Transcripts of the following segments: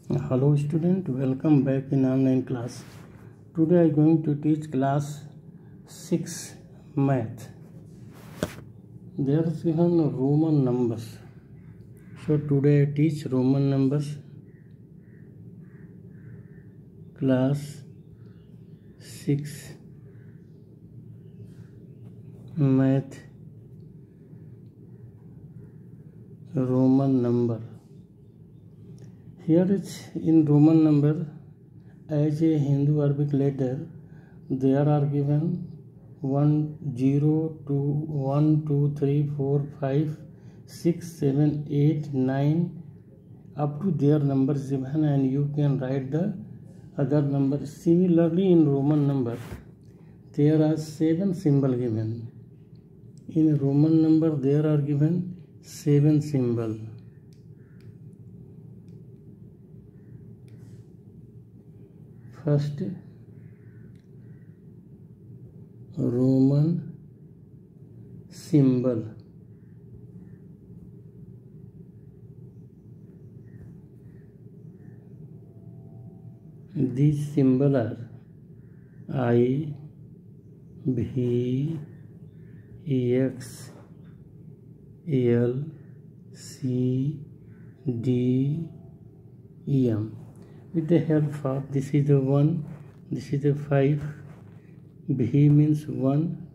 Hello student, welcome back in online class. Today I am going to teach class 6 math. There is given Roman numbers. So today I teach Roman numbers. Class 6 math Roman number. Here is in Roman number as a Hindu Arabic letter there are given 1 0 2 1 2 3 4 5 6 7 8 9 up to their numbers given, and you can write the other number. Similarly in Roman number there are 7 symbols given. In Roman number there are given 7 symbols. First, Roman symbol. These symbols are I, V, X, L, C, D, M. With the help of this is the 1, this is the 5, V means 1,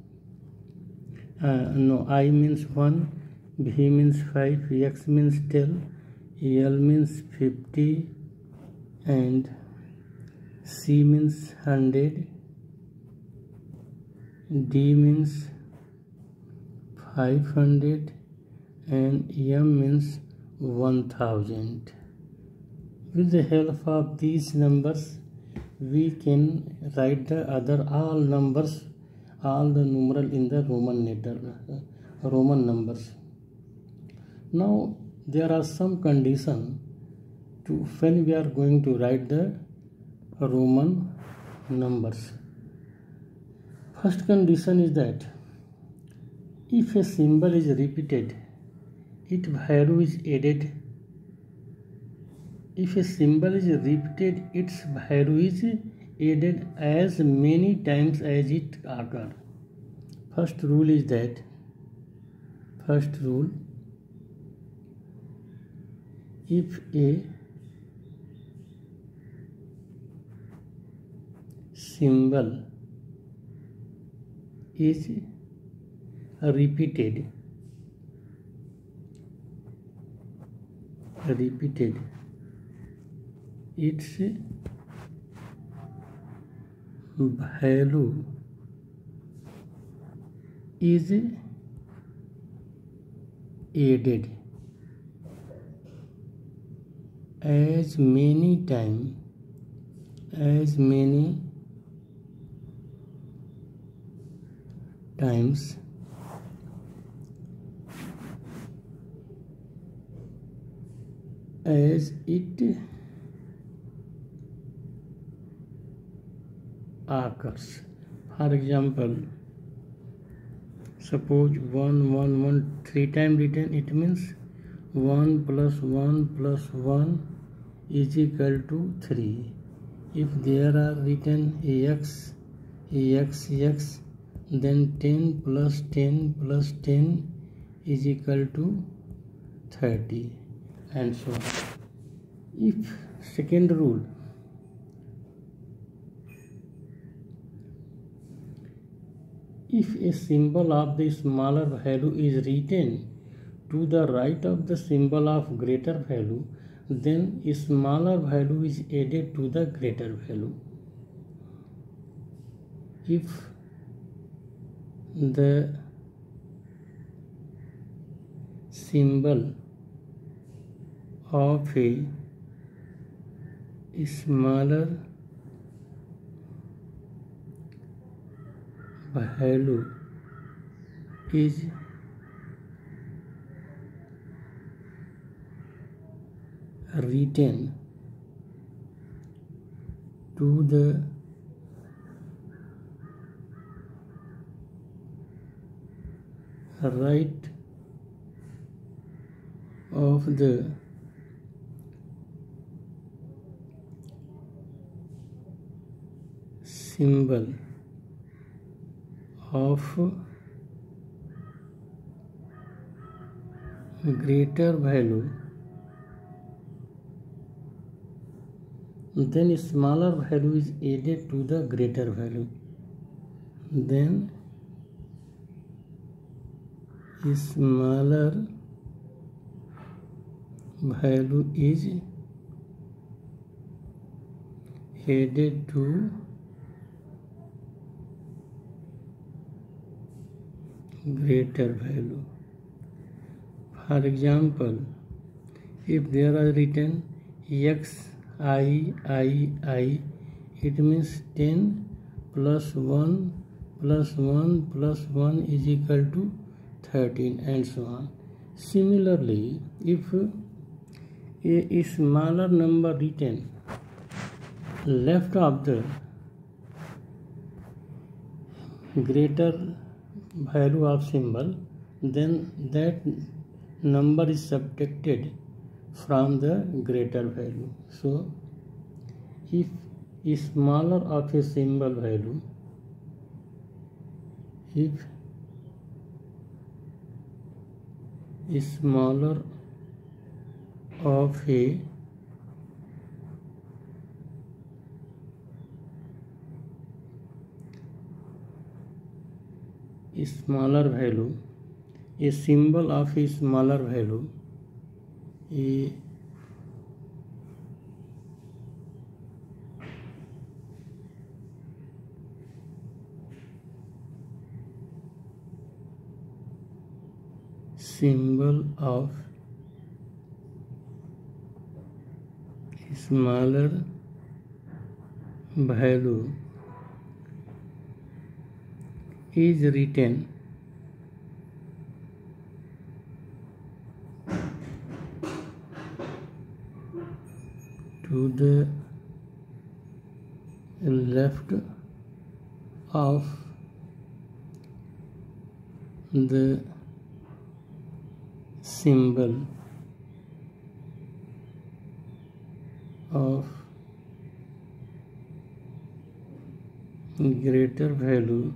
I means 1, V means 5, X means 10, L means 50, and C means 100, D means 500, and M means 1000. With the help of these numbers, we can write the other all numbers, all the numeral in the Roman numbers. Now there are some conditions to when we are going to write the Roman numbers. First condition is that if a symbol is repeated, its value is added. If a symbol is repeated, its value is added as many times as it occurs. First rule is that, if a symbol is repeated, its value is added as many times as it occurs. For example, suppose 1 1 1 3 times written, it means 1 plus 1 plus 1 is equal to 3. If there are written x, then 10 plus 10 plus 10 is equal to 30, and so on. If second rule, if a symbol of the smaller value is written to the right of the symbol of greater value, then a smaller value is added to the greater value. If the symbol of a smaller value is written to the right of the symbol of greater value, then smaller value is added to the greater value. Then smaller value is added to greater value. For example, if there are written xi, it means 10 plus 1 plus 1 plus 1 is equal to 13, and so on. Similarly, if a smaller number written left of the greater value of symbol, then that number is subtracted from the greater value. So if smaller of a symbol value, if smaller of a smaller value, a symbol of a smaller value, a symbol of smaller value is written to the left of the symbol of greater value,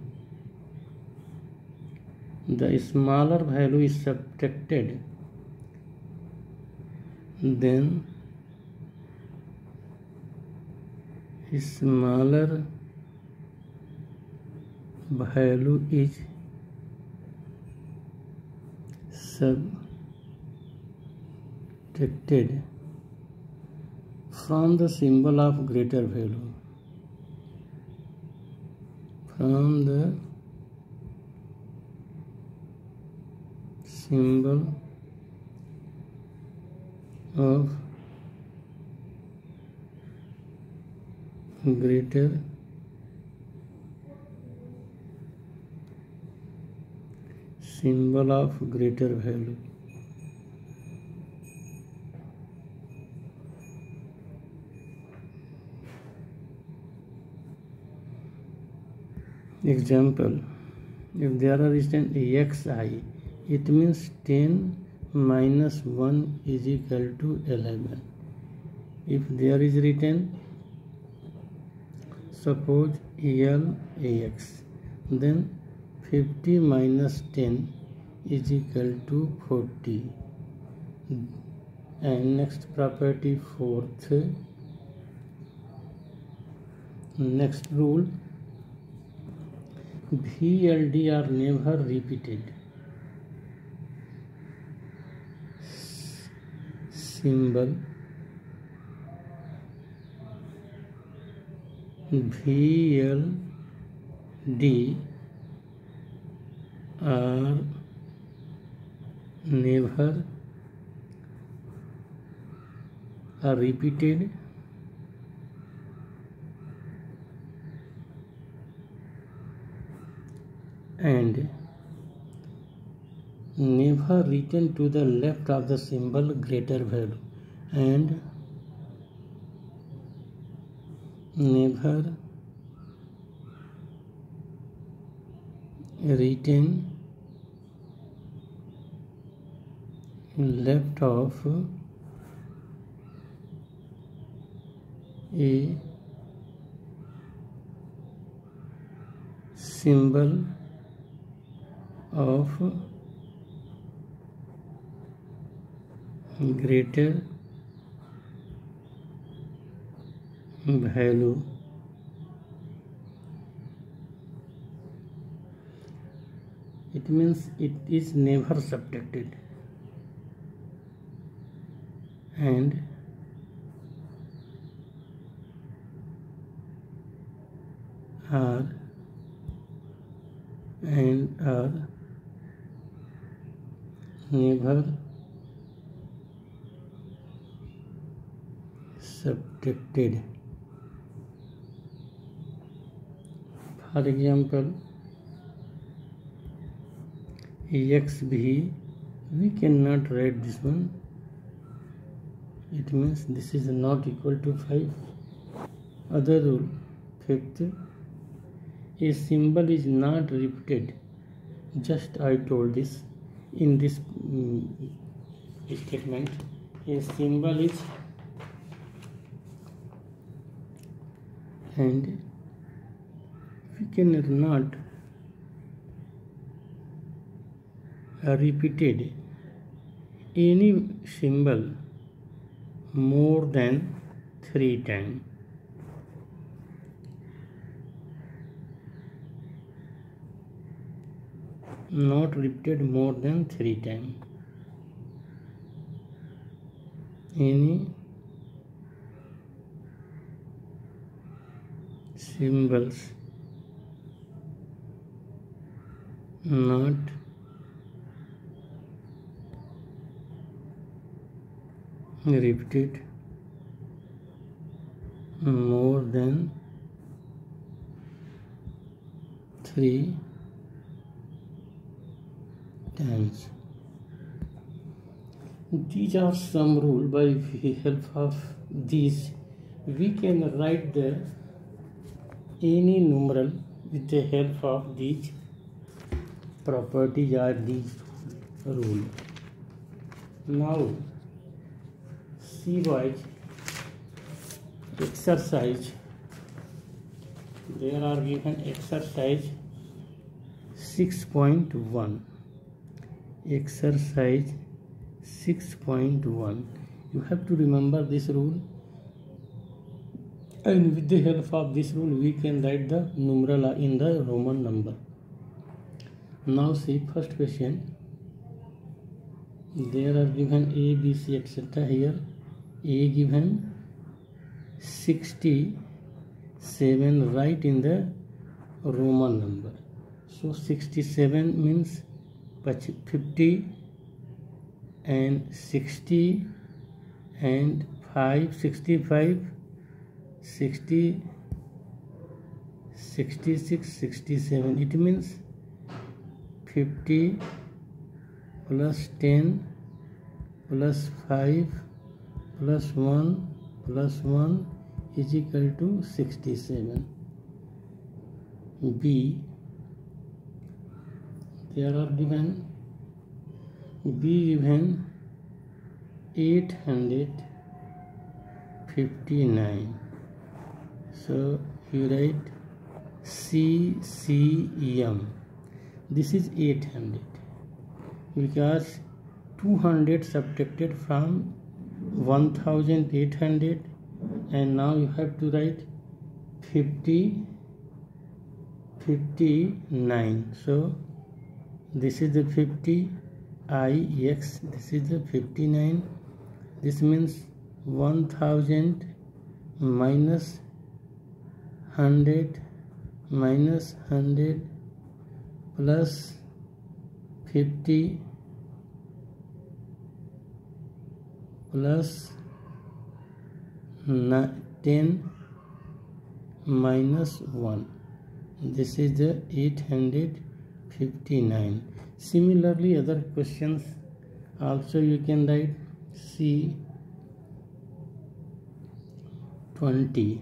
the smaller value is subtracted, then smaller value is subtracted from the symbol of greater value, from the symbol of greater value. Example, if there are written xi, it means 10 minus 1 is equal to 11. If there is written, suppose lax, then 50 minus 10 is equal to 40. And next property, fourth, next rule, VLD are never repeated. Symbol VLD are never repeated and never written to the left of the symbol greater value, and never written left of a symbol of greater value. It means it is never subtracted, and are never subtracted. For example, XB, we cannot write this one. It means this is not equal to 5. Other rule, fifth, a symbol is not repeated. Just I told this in this statement. A symbol is, and we cannot repeated any symbol more than 3 times. Not repeated more than 3 times. Any symbols not repeated more than 3 times. These are some rules. By the help of these, we can write the any numeral with the help of these properties or these rules. Now, see boys, exercise. There are given exercise 6.1. Exercise 6.1. You have to remember this rule, and with the help of this rule we can write the numeral in the Roman number. Now see first question. There are given A, B, C, etc. Here A given 67, right in the Roman number. So 67 means 50 and 60 and 5, 65, 60, 66, 67. It means 50 plus 10 plus 5 plus 1 plus 1 is equal to 67. B, there are given B given 859. So you write CCM. This is 800 because 200 subtracted from 1800, and now you have to write 59. So this is the 50 IX, this is the 59. This means 1000 minus 100 minus 100 plus 50 plus 10 minus 1. This is the 859. Similarly, other questions also you can write. C 20.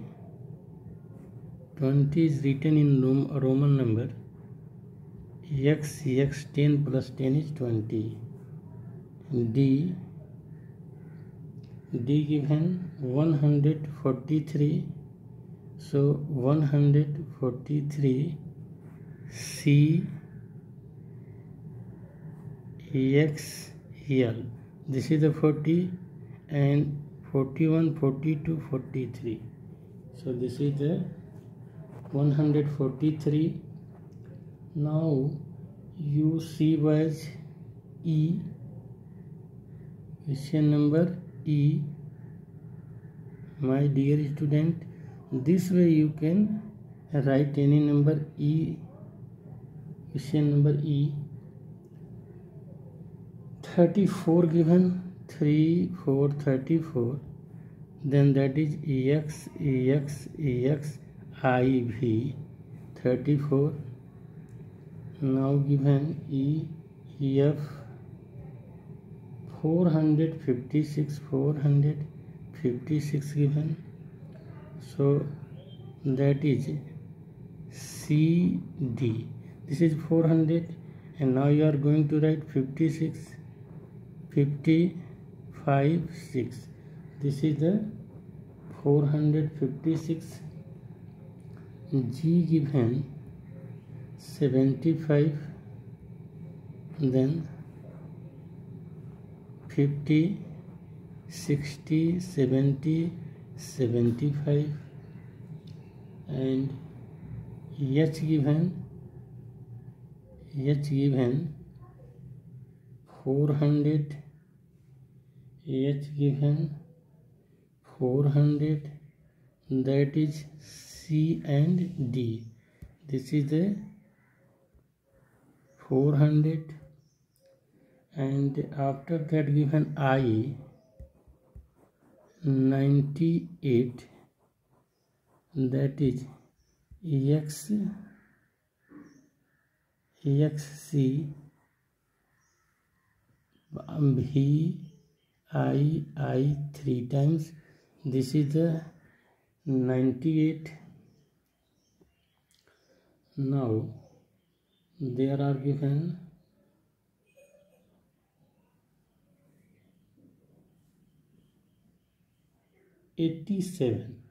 20 is written in Roman number. X 10 plus 10 is 20. D given 143. So 143 C X L. This is the 40 and 41, 42, 43. So this is the 143. Now you see was E, question number E. My dear student, this way you can write any number E, question number E. 34 given, 3, 4, 34, then that is EX, EX, EX, IV, 34. Now given E, EF, 456, 456 given, so that is CD. This is 400, and now you are going to write 56, 55, 6. This is the 456. G given 75, then 50, 60, 70, 75, and H given 400, H given 400, that is C and D. This is the 400, and after that given I 98, that is EX, EXC, VI 3 times. This is the 98. Now there are given 87,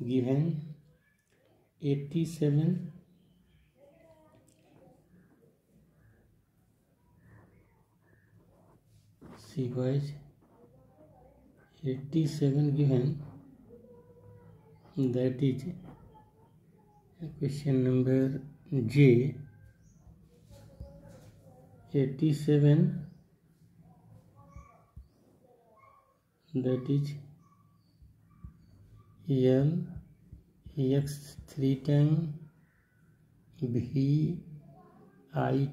given 87, see guys, 87 given, that is question number J. 87, that is L, EX 3 times, VI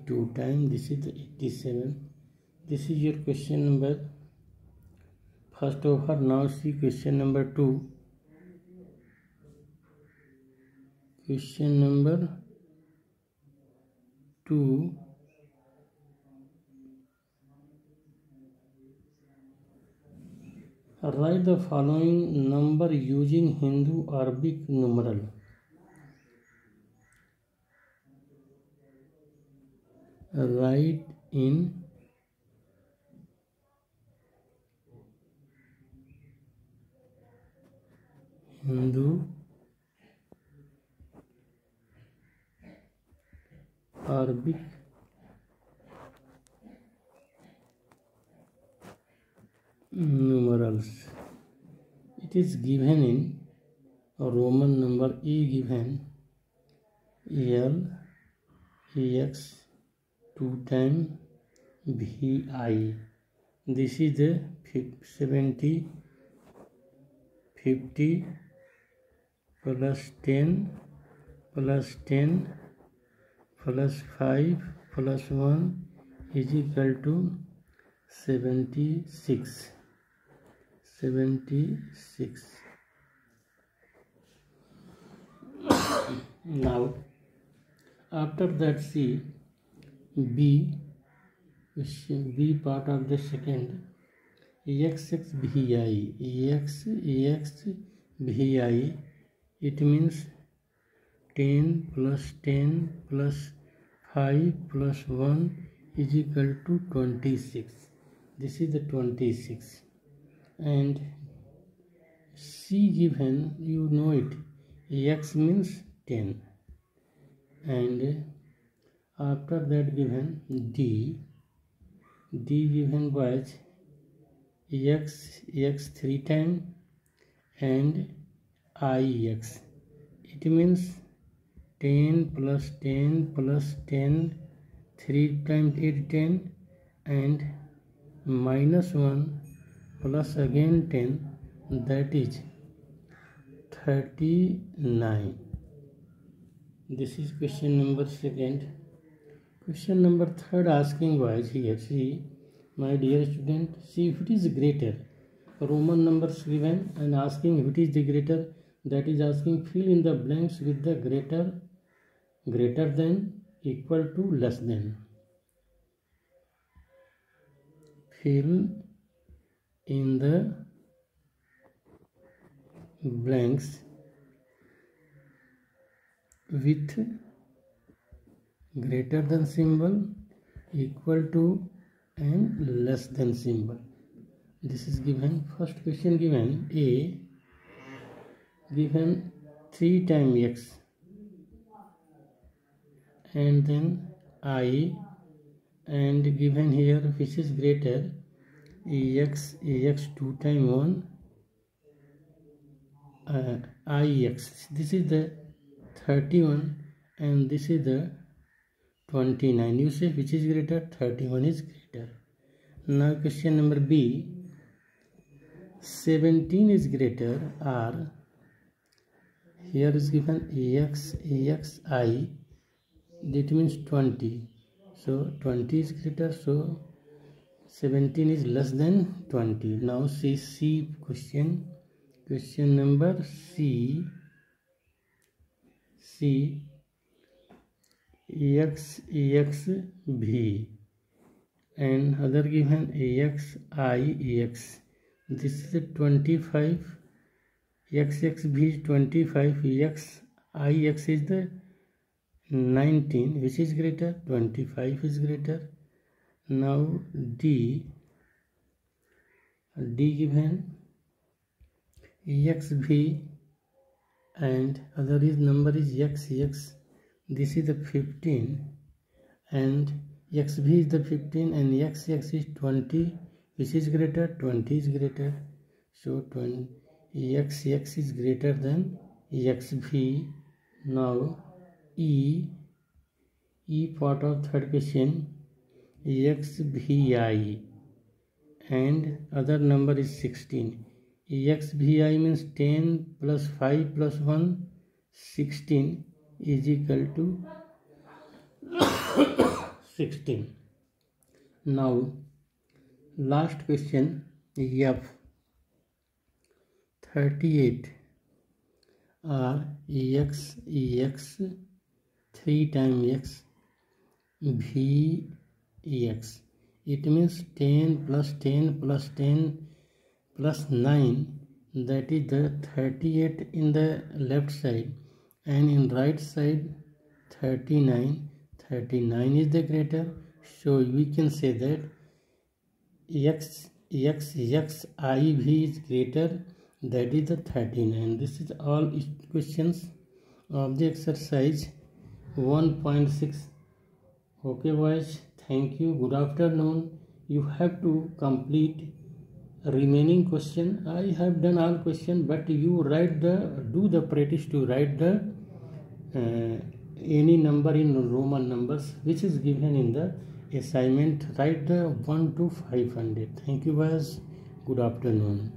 2 times. This is the 87. This is your question number. First of all, now see question number 2. Question number 2. Write the following number using Hindu Arabic numeral. Write in Hindu Arabic numerals. It is given in Roman number E, given L, EX 2 times, VI. This is the 70, 50 plus 10 plus 10 plus 5 plus 1 is equal to 76. 76. Now after that see B part of the second, EXX VI, EX VI, it means 10 plus 10 plus 5 plus 1 is equal to 26. This is the 26. And C given, you know it, EX means 10. and after that given D given was x 3 times and ix. It means 10 plus 10 plus 10, 3 times 8 10, and minus 1 plus again 10, that is 39. This is question number 2. Question number 3 asking was here, see my dear student, see if it is greater, Roman numbers given and asking if it is the greater, that is asking fill in the blanks with the greater than, equal to, less than. Fill in the blanks with greater than symbol, equal to, and less than symbol. This is given. First question given A given 3 times x and then I, and given here which is greater ax 2 times 1 ix. This is the 31 and this is the 29. You say which is greater? 31 is greater. Now question number B, 17 is greater, or here is given axi, that means 20. So 20 is greater, so 17 is less than 20. Now see question number C axv and other given axi. This is 25. xxv is 25, ix is the 19, which is greater? 25 is greater. Now D given exv and other is number is xx. This is the 15 and xv is the 15 and xx is 20, which is greater? 20 is greater. So xx is greater than xv. Now E part of third question, xvi and other number is 16. xvi means 10 plus 5 plus 1, 16 is equal to 16. Now last question, F 38 or ex 3 times x vex. It means 10 plus 10 plus 10 plus 9, that is the 38 in the left side and in right side 39. 39 is the greater, so we can say that xiv is greater, that is the 39. This is all questions of the exercise 1.6. Okay boys, thank you, good afternoon. You have to complete remaining question. I have done all question, but you do the practice to write the any number in Roman numbers which is given in the assignment. Write the 1 to 500. Thank you boys, good afternoon.